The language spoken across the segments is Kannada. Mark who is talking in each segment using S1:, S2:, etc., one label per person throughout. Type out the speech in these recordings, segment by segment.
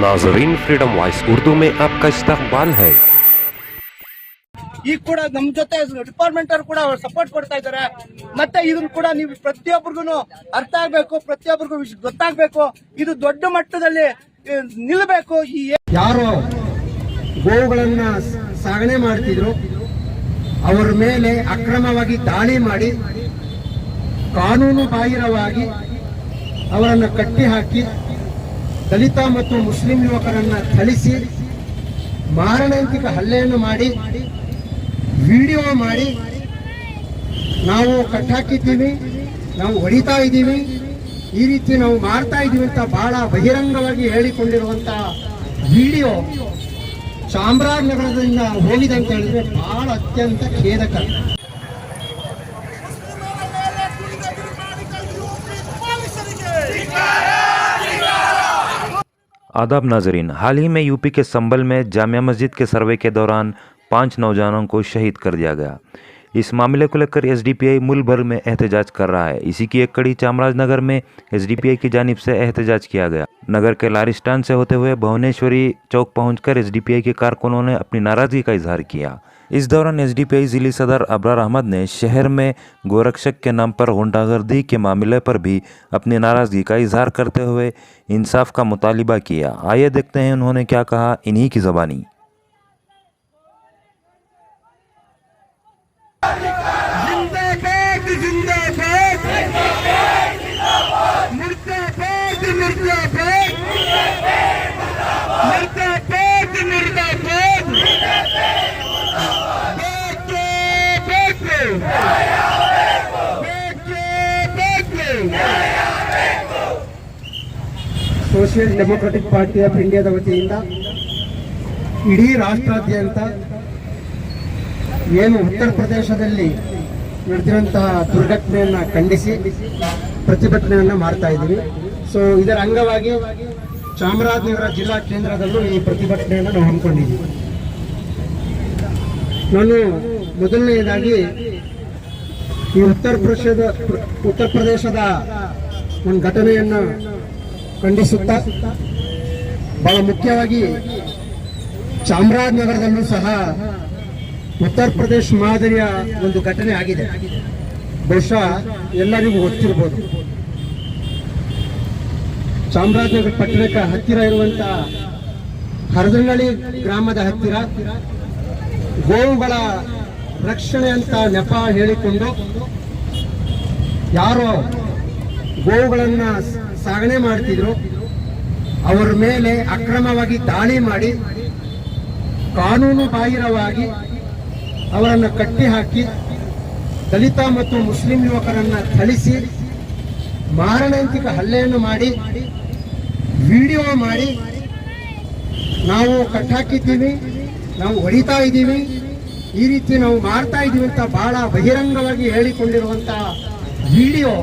S1: नाजरीन, फ्रीडम वॉइस उर्दू में आपका इस्तकबाल है।
S2: ಈಗ ಕೂಡ ನಮ್ಮ ಜೊತೆ ಡಿಪಾರ್ಟ್ಮೆಂಟ್ ಅವರು ಕೂಡ ಸಪೋರ್ಟ್ ಕೊಡ್ತಾ ಇದ್ದಾರೆ. ಮತ್ತೆ ಇದನ್ನ ಕೂಡ ನೀವು ಪ್ರತಿಯೊಬ್ಬರಿಗೂ ಅರ್ಥ ಆಗ್ಬೇಕು, ಪ್ರತಿಯೊಬ್ಬರಿಗೂ ಗೊತ್ತಾಗ್ಬೇಕು. ಇದು ದೊಡ್ಡ ಮಟ್ಟದಲ್ಲಿ ನಿಲ್ಲಬೇಕು. ಈ
S3: ಯಾರೋ ಗೋವುಗಳನ್ನ ಸಾಗಣೆ ಮಾಡ್ತಿದ್ರು ಅವರ ಮೇಲೆ ಅಕ್ರಮವಾಗಿ ದಾಳಿ ಮಾಡಿ ಕಾನೂನು ಬಾಹಿರವಾಗಿ ಅವರನ್ನು ಕಟ್ಟಿ ಹಾಕಿ ದಲಿತ ಮತ್ತು ಮುಸ್ಲಿಂ ಯುವಕರನ್ನ ಥಳಿಸಿ ಮಾರಣಾಂತಿಕ ಹಲ್ಲೆಯನ್ನು ಮಾಡಿ ವಿಡಿಯೋ ಮಾಡಿ ನಾವು ಕಟ್ಟಾಕಿದ್ದೀವಿ, ನಾವು ಹೊಡಿತಾ ಇದ್ದೀವಿ, ಈ ರೀತಿ ನಾವು ಮಾಡ್ತಾ ಇದ್ದೀವಿ ಅಂತ ಬಹಳ ಬಹಿರಂಗವಾಗಿ ಹೇಳಿಕೊಂಡಿರುವಂತ ವಿಡಿಯೋ ಚಾಮರಾಜನಗರದಿಂದ ಹೋಗಿದೆ ಅಂತ ಹೇಳಿದ್ರೆ ಬಹಳ ಅತ್ಯಂತ ಖೇದಕರ.
S4: आदाब नाजरीन, हाल ही में यूपी के संभल में जामिया मस्जिद के सर्वे के दौरान 5 नौजवानों को शहीद कर दिया गया। इस मामले को लेकर एसडीपीआई मुल्क भर में एहतजाज कर रहा है। इसी की एक कड़ी चामराजनगर में एसडीपीआई की जानिब से एहतजाज किया गया। नगर के लारिस्तान से होते हुए भुवनेश्वरी चौक पहुंचकर एसडीपीआई के कारकुनों ने अपनी नाराजगी का इजहार किया। इस दौरान एसडीपीआई जिली सदर अबरार अहमद ने शहर में गोरक्षक के नाम पर गुंडागर्दी के मामले पर भी अपनी नाराजगी का इजहार करते हुए इंसाफ का मुतालिबा किया। आइए देखते हैं उन्होंने क्या कहा इन्हीं की ज़बानी।
S3: ಸೋಷಿಯಲ್ ಡೆಮೊಕ್ರೆಟಿಕ್ ಪಾರ್ಟಿ ಆಫ್ ಇಂಡಿಯಾದ ವತಿಯಿಂದ ಇಡೀ ರಾಷ್ಟ್ರಾದ್ಯಂತ ಏನು ಉತ್ತರ ಪ್ರದೇಶದಲ್ಲಿ ನಡೆದಿರುವಂತಹ ದುರ್ಘಟನೆಯನ್ನು ಖಂಡಿಸಿ ಪ್ರತಿಭಟನೆಯನ್ನು ಮಾಡ್ತಾ ಇದ್ದೀವಿ. ಸೊ ಇದರ ಅಂಗವಾಗಿ ಚಾಮರಾಜನಗರ ಜಿಲ್ಲಾ ಕೇಂದ್ರದಲ್ಲೂ ಈ ಪ್ರತಿಭಟನೆಯನ್ನು ನಾವು ಹಮ್ಮಿಕೊಂಡಿದ್ದೀವಿ. ನಾನು ಮೊದಲನೆಯದಾಗಿ ಈ ಉತ್ತರ ಪ್ರದೇಶದ ಒಂದು ಘಟನೆಯನ್ನು ಖಂಡಿಸುತ್ತಾ ಬಹಳ ಮುಖ್ಯವಾಗಿ ಚಾಮರಾಜನಗರದಲ್ಲೂ ಸಹ ಉತ್ತರ ಪ್ರದೇಶ ಮಾದರಿಯ ಒಂದು ಘಟನೆ ಆಗಿದೆ. ಬಹುಶಃ ಎಲ್ಲರಿಗೂ ಗೊತ್ತಿರಬಹುದು. ಚಾಮರಾಜನಗರ ಪಟ್ಟಣಕ್ಕೆ ಹತ್ತಿರ ಇರುವಂತಹ ಹರದನಹಳ್ಳಿ ಗ್ರಾಮದ ಹತ್ತಿರ ಗೋವುಗಳ ರಕ್ಷಣೆ ಅಂತ ನೆಪ ಹೇಳಿಕೊಂಡು ಯಾರೋ ಗೋವುಗಳನ್ನ ಸಾಗಣೆ ಮಾಡ್ತಿದ್ರು ಅವರ ಮೇಲೆ ಅಕ್ರಮವಾಗಿ ದಾಳಿ ಮಾಡಿ ಕಾನೂನು ಬಾಹಿರವಾಗಿ ಅವರನ್ನು ಕಟ್ಟಿ ಹಾಕಿ ದಲಿತ ಮತ್ತು ಮುಸ್ಲಿಂ ಯುವಕರನ್ನ ಥಳಿಸಿ ಮಾರಣಾಂತಿಕ ಹಲ್ಲೆಯನ್ನು ಮಾಡಿ ವಿಡಿಯೋ ಮಾಡಿ ನಾವು ಕಟ್ಟಾಕಿದ್ದೀವಿ, ನಾವು ಹೊಡಿತಾ ಇದ್ದೀವಿ, ಈ ರೀತಿ ನಾವು ಮಾಡ್ತಾ ಇದ್ದೀವಿ ಅಂತ ಬಹಳ ಬಹಿರಂಗವಾಗಿ ಹೇಳಿಕೊಂಡಿರುವಂತಹ ವಿಡಿಯೋ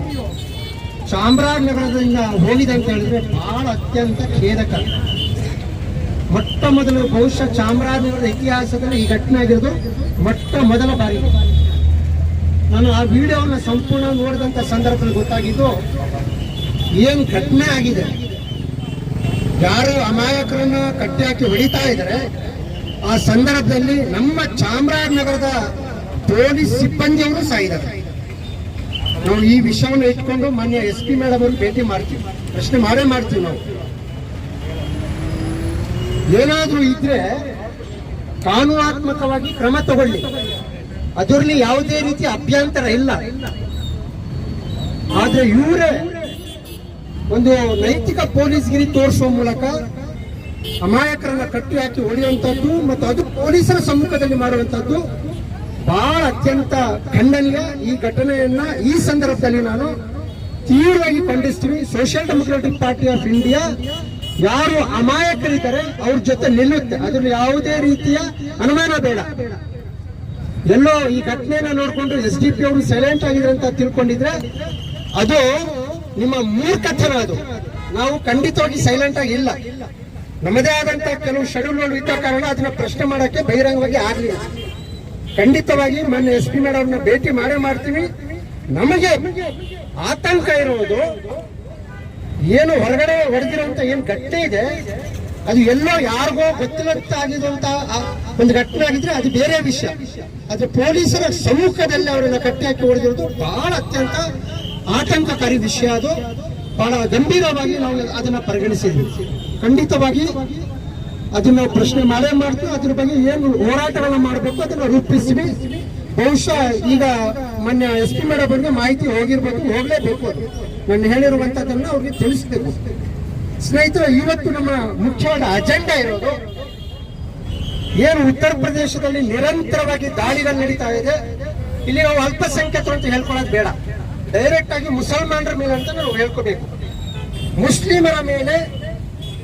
S3: ಚಾಮರಾಜನಗರದಿಂದ ಹೋಗಿದೆ ಅಂತ ಹೇಳಿದ್ರೆ ಬಹಳ ಅತ್ಯಂತ ಖೇದಕರ. ಮೊಟ್ಟ ಮೊದಲು ಬಹುಶಃ ಚಾಮರಾಜನಗರದ ಇತಿಹಾಸದಲ್ಲಿ ಈ ಘಟನೆ ಆಗಿರೋದು ಮೊಟ್ಟ ಮೊದಲ ಬಾರಿ. ನಾನು ಆ ವಿಡಿಯೋನ ಸಂಪೂರ್ಣ ನೋಡಿದಂತ ಸಂದರ್ಭದಲ್ಲಿ ಗೊತ್ತಾಗಿದ್ದು ಏನು ಘಟನೆ ಆಗಿದೆ. ಯಾರು ಅಮಾಯಕರನ್ನ ಕಟ್ಟಿ ಹಾಕಿ ಹೊಡಿತಾ ಇದ್ದಾರೆ ಆ ಸಂದರ್ಭದಲ್ಲಿ ನಮ್ಮ ಚಾಮರಾಜನಗರದ ಪೊಲೀಸ್ ಸಿಬ್ಬಂದಿಯವರು ಸಾಯಿದ್ದಾರೆ. ನಾವು ಈ ವಿಷಯವನ್ನು ಇಟ್ಕೊಂಡು ಮಾನ್ಯ SP ಮೇಡಮ್ ಅವರು ಭೇಟಿ ಮಾಡ್ತೀವಿ, ಪ್ರಶ್ನೆ ಮಾಡೇ ಮಾಡ್ತೀವಿ. ನಾವು ಏನಾದ್ರೂ ಇದ್ರೆ ಕಾನೂನಾತ್ಮಕವಾಗಿ ಕ್ರಮ ತಗೊಳ್ಳಿ, ಅದರಲ್ಲಿ ಯಾವುದೇ ರೀತಿ ಅಭ್ಯಂತರ ಇಲ್ಲ. ಆದ್ರೆ ಇವರೇ ಒಂದು ನೈತಿಕ ಪೊಲೀಸ್ಗಿರಿ ತೋರಿಸುವ ಮೂಲಕ ಅಮಾಯಕರನ್ನ ಕಟ್ಟಿ ಹಾಕಿ ಹೊಡೆಯುವಂತದ್ದು ಮತ್ತು ಅದು ಪೊಲೀಸರ ಸಮ್ಮುಖದಲ್ಲಿ ಮಾಡುವಂತದ್ದು ಬಹಳ ಅತ್ಯಂತ ಖಂಡನೀಯ. ಈ ಘಟನೆಯನ್ನ ಈ ಸಂದರ್ಭದಲ್ಲಿ ನಾನು ತೀವ್ರವಾಗಿ ಖಂಡಿಸ್ತೀವಿ. Social Democratic Party of India ಯಾರು ಅಮಾಯಕರಿದ್ದಾರೆ ಅವ್ರ ಜೊತೆ ನಿಲ್ಲುತ್ತೆ, ಅದ್ರಲ್ಲಿ ಯಾವುದೇ ರೀತಿಯ ಅನುಮಾನ ಬೇಡ. ಎಲ್ಲೋ ಈ ಘಟನೆಯನ್ನ ನೋಡ್ಕೊಂಡು SDP ಅವರು ಸೈಲೆಂಟ್ ಆಗಿದ್ರೆ ಅಂತ ತಿಳ್ಕೊಂಡಿದ್ರೆ ಅದು ನಿಮ್ಮ ಮೂರ್ಖತನ. ಅದು ನಾವು ಖಂಡಿತವಾಗಿ ಸೈಲೆಂಟ್ ಆಗಿ ಇಲ್ಲ. ನಮ್ಮದೇ ಆದಂತ ಕೆಲವು ಶೆಡ್ಯೂಲ್ಗಳು ಇದ್ದ ಕಾರಣ ಅದನ್ನ ಪ್ರಶ್ನೆ ಮಾಡಕ್ಕೆ ಬಹಿರಂಗವಾಗಿ ಆಗ್ಲಿಲ್ಲ. ಖಂಡಿತವಾಗಿ ಮೊನ್ನೆ SP ಮೇಡಮ್ನ ಭೇಟಿ ಮಾಡೇ ಮಾಡ್ತೀವಿ. ನಮಗೆ ಆತಂಕ ಇರುವುದು ಏನು ಹೊರಗಡೆ ಹೊಡೆದಿರುವಂತ ಏನ್ ಘಟನೆ ಇದೆ ಅದು ಎಲ್ಲೋ ಯಾರಿಗೋ ಗೊತ್ತಿಲ್ಲಂತ ಆಗಿರುವಂತ ಒಂದು ಘಟನೆ ಆಗಿದ್ರೆ ಅದು ಬೇರೆ ವಿಷಯ. ಆದ್ರೆ ಪೊಲೀಸರ ಸಮ್ಮುಖದಲ್ಲಿ ಅವರನ್ನ ಕಟ್ಟಿ ಹಾಕಿ ಹೊಡೆದಿರೋದು ಬಹಳ ಅತ್ಯಂತ ಆತಂಕಕಾರಿ ವಿಷಯ. ಅದು ಬಹಳ ಗಂಭೀರವಾಗಿ ನಾವು ಅದನ್ನ ಪರಿಗಣಿಸಿದ್ವಿ. ಖಂಡಿತವಾಗಿ ಅದನ್ನ ಪ್ರಶ್ನೆ ಮಾಡ್ತೀವಿ. ಅದ್ರ ಬಗ್ಗೆ ಏನು ಹೋರಾಟಗಳನ್ನ ಮಾಡಬೇಕು ಅದನ್ನ ರೂಪಿಸಿವಿ. ಬಹುಶಃ ಈಗ ಮೊನ್ನೆ SP ಮೇಡಮ್ ಬಗ್ಗೆ ಮಾಹಿತಿ ಹೋಗಿರ್ಬೇಕು, ಹೋಗ್ಲೇಬೇಕು. ಅದು ನಾನು ಹೇಳಿರುವಂತದನ್ನ ಅವ್ರಿಗೆ ತಿಳಿಸ್ಬೇಕು. ಸ್ನೇಹಿತರೆ, ಇವತ್ತು ನಮ್ಮ ಮುಖ್ಯವಾದ ಅಜೆಂಡಾ ಇರೋದು ಏನು ಉತ್ತರ ಪ್ರದೇಶದಲ್ಲಿ ನಿರಂತರವಾಗಿ ದಾಳಿಗಳು ನಡೀತಾ ಇದೆ. ಇಲ್ಲಿ ನಾವು ಅಲ್ಪಸಂಖ್ಯಾತರು ಅಂತ ಹೇಳ್ಕೊಳ್ಳೋದು ಬೇಡ, ಡೈರೆಕ್ಟ್ ಆಗಿ ಮುಸಲ್ಮಾನರ ಮೇಲೆ ಅಂತ ನಾವು ಹೇಳ್ಕೋಬೇಕು. ಮುಸ್ಲಿಮರ ಮೇಲೆ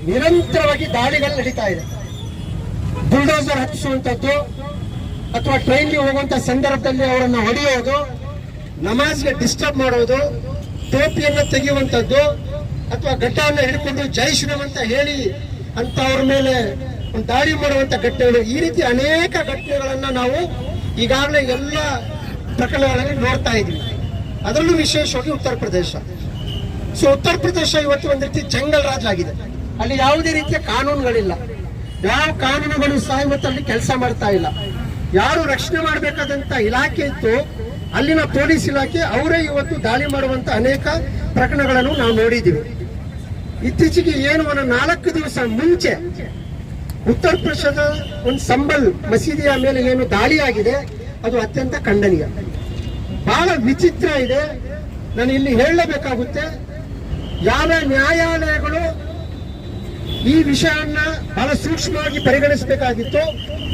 S3: ನಿರಂತರವಾಗಿ ದಾಳಿಗಳು ನಡೀತಾ ಇದೆ. ಬುಲ್ಡೋಸರ್ ಹತ್ತಿಸುವಂತದ್ದು ಅಥವಾ ಟ್ರೈನ್ಗೆ ಹೋಗುವಂತ ಸಂದರ್ಭದಲ್ಲಿ ಅವರನ್ನು ಹೊಡೆಯೋದು, ನಮಾಜ್ಗೆ ಡಿಸ್ಟರ್ಬ್ ಮಾಡೋದು, ಟೋಪಿಯನ್ನ ತೆಗೆಯುವಂತದ್ದು ಅಥವಾ ಘಟ್ಟವನ್ನು ಹಿಡ್ಕೊಂಡು ಜೈ ಶ್ರೀರಾಮ್ ಅಂತ ಹೇಳಿ ಅಂತ ಅವ್ರ ಮೇಲೆ ಒಂದು ದಾಳಿ ಮಾಡುವಂತ ಘಟನೆಗಳು, ಈ ರೀತಿ ಅನೇಕ ಘಟನೆಗಳನ್ನ ನಾವು ಈಗಾಗಲೇ ಎಲ್ಲ ಪ್ರಕರಣಗಳಲ್ಲಿ ನೋಡ್ತಾ ಇದ್ವಿ. ಅದರಲ್ಲೂ ವಿಶೇಷವಾಗಿ ಉತ್ತರ ಪ್ರದೇಶ. ಸೊ ಉತ್ತರ ಪ್ರದೇಶ ಇವತ್ತು ಒಂದು ರೀತಿ ಜಂಗಲ್ ರಾಜ್ ಆಗಿದೆ. ಅಲ್ಲಿ ಯಾವುದೇ ರೀತಿಯ ಕಾನೂನುಗಳಿಲ್ಲ. ಯಾವ ಕಾನೂನುಗಳು ಸಹ ಇವತ್ತು ಅಲ್ಲಿ ಕೆಲಸ ಮಾಡ್ತಾ ಇಲ್ಲ. ಯಾರು ರಕ್ಷಣೆ ಮಾಡಬೇಕಾದಂತ ಇಲಾಖೆ ಇತ್ತು, ಅಲ್ಲಿನ ಪೊಲೀಸ್ ಇಲಾಖೆ ಅವರೇ ಇವತ್ತು ದಾಳಿ ಮಾಡುವಂತ ಅನೇಕ ಪ್ರಕರಣಗಳನ್ನು ನಾವು ನೋಡಿದ್ದೀವಿ. ಇತ್ತೀಚೆಗೆ ಏನು ಒಂದು 4 ದಿವಸ ಮುಂಚೆ ಉತ್ತರ ಪ್ರದೇಶದ ಒಂದು ಸಂಬಲ್ ಮಸೀದಿಯ ಮೇಲೆ ಏನು ದಾಳಿ ಆಗಿದೆ ಅದು ಅತ್ಯಂತ ಖಂಡನೀಯ. ಬಹಳ ವಿಚಿತ್ರ ಇದೆ. ನಾನು ಇಲ್ಲಿ ಹೇಳಲೇಬೇಕಾಗುತ್ತೆ, ಯಾವ ನ್ಯಾಯಾಲಯಗಳು ಈ ವಿಷಯವನ್ನ ಬಹಳ ಸೂಕ್ಷ್ಮವಾಗಿ ಪರಿಗಣಿಸಬೇಕಾಗಿತ್ತು,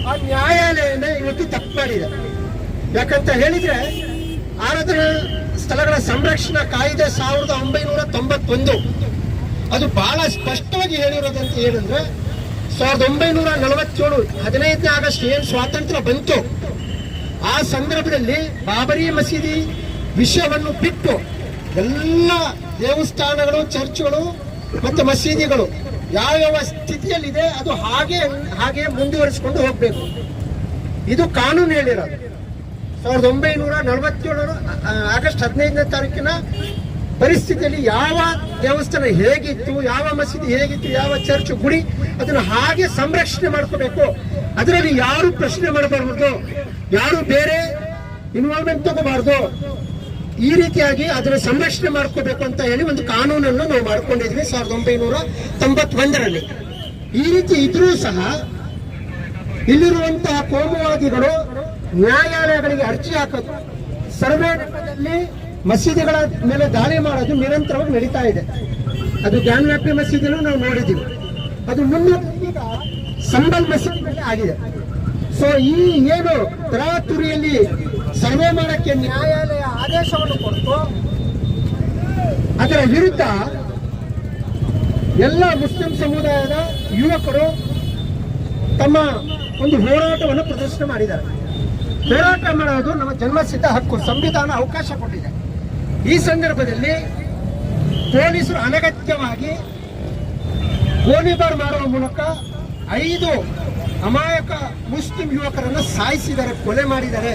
S3: ಆ ನ್ಯಾಯಾಲಯನೇ ಇವತ್ತು ತಪ್ಪು ಮಾಡಿದೆ. ಯಾಕಂತ ಹೇಳಿದ್ರೆ ಆರಾಧನಾ ಸ್ಥಳಗಳ ಸಂರಕ್ಷಣಾ ಕಾಯ್ದೆ 1991 ಅದು ಬಹಳ ಸ್ಪಷ್ಟವಾಗಿ ಹೇಳಿರೋದಂತ ಏನಂದ್ರೆ 1947 15ನೇ ಆಗಸ್ಟ್ ಏನ್ ಸ್ವಾತಂತ್ರ್ಯ ಬಂತು ಆ ಸಂದರ್ಭದಲ್ಲಿ ಬಾಬರಿ ಮಸೀದಿ ವಿಷಯವನ್ನು ಬಿಟ್ಟು ಎಲ್ಲ ದೇವಸ್ಥಾನಗಳು, ಚರ್ಚ್ಗಳು ಮತ್ತು ಮಸೀದಿಗಳು ಯಾವ ಸ್ಥಿತಿಯಲ್ಲಿದೆ ಅದು ಹಾಗೆ ಮುಂದುವರಿಸಿಕೊಂಡು ಹೋಗ್ಬೇಕು. ಇದು ಕಾನೂನು ಹೇಳಿರೋದು. 1947 ಆಗಸ್ಟ್ 15ನೇ ತಾರೀಕಿನ ಪರಿಸ್ಥಿತಿಯಲ್ಲಿ ಯಾವ ದೇವಸ್ಥಾನ ಹೇಗಿತ್ತು, ಯಾವ ಮಸೀದಿ ಹೇಗಿತ್ತು, ಯಾವ ಚರ್ಚ್ ಗುಡಿ ಅದನ್ನು ಹಾಗೆ ಸಂರಕ್ಷಣೆ ಮಾಡ್ಕೋಬೇಕು. ಅದರಲ್ಲಿ ಯಾರು ಪ್ರಶ್ನೆ ಮಾಡಬಾರ್ದು, ಯಾರು ಬೇರೆ ಇನ್ವಾಲ್ವ್ಮೆಂಟ್ ತಗೋಬಾರ್ದು. ಈ ರೀತಿಯಾಗಿ ಅದನ್ನು ಸಂರಕ್ಷಣೆ ಮಾಡ್ಕೋಬೇಕು ಅಂತ ಹೇಳಿ ಒಂದು ಕಾನೂನನ್ನು ನಾವು ಮಾಡ್ಕೊಂಡಿದ್ವಿ 1991ರಲ್ಲಿ. ಈ ರೀತಿ ಇದ್ರೂ ಸಹ ಇಲ್ಲಿರುವಂತಹ ಕೋಮುವಾದಿಗಳು ನ್ಯಾಯಾಲಯಗಳಿಗೆ ಅರ್ಜಿ ಹಾಕೋದು, ಸರ್ವೇನಲ್ಲಿ ಮಸೀದಿಗಳ ಮೇಲೆ ದಾಳಿ ಮಾಡೋದು ನಿರಂತರವಾಗಿ ನಡೀತಾ ಇದೆ. ಅದು ಜ್ಞಾನವ್ಯಾಪಿ ಮಸೀದಿನೂ ನಾವು ನೋಡಿದ್ದೀವಿ. ಅದು ಮುನ್ನ ಸಂಬಲ್ ಮಸೀದಿ ಮೇಲೆ ಆಗಿದೆ. ಸೊ ಈ ಏನು ತರಾತುರಿಯಲ್ಲಿ ಸರ್ವೆ ಮಾಡಕ್ಕೆ ನ್ಯಾಯಾಲಯ ಆದೇಶವನ್ನು ಕೊಟ್ಟು ಅದರ ವಿರುದ್ಧ ಎಲ್ಲ ಮುಸ್ಲಿಂ ಸಮುದಾಯದ ಯುವಕರು ತಮ್ಮ ಒಂದು ಹೋರಾಟವನ್ನು ಪ್ರದರ್ಶನ ಮಾಡಿದ್ದಾರೆ. ಹೋರಾಟ ಮಾಡೋದು ನಮ್ಮ ಜನ್ಮಸಿದ್ಧ ಹಕ್ಕು, ಸಂವಿಧಾನ ಅವಕಾಶ ಕೊಟ್ಟಿದೆ. ಈ ಸಂದರ್ಭದಲ್ಲಿ ಪೊಲೀಸರು ಅನಗತ್ಯವಾಗಿ ಗೋಲಿಬಾರ್ ಮಾಡುವ ಮೂಲಕ 5 ಅಮಾಯಕ ಮುಸ್ಲಿಂ ಯುವಕರನ್ನು ಸಾಯಿಸಿದ್ದಾರೆ, ಕೊಲೆ ಮಾಡಿದ್ದಾರೆ.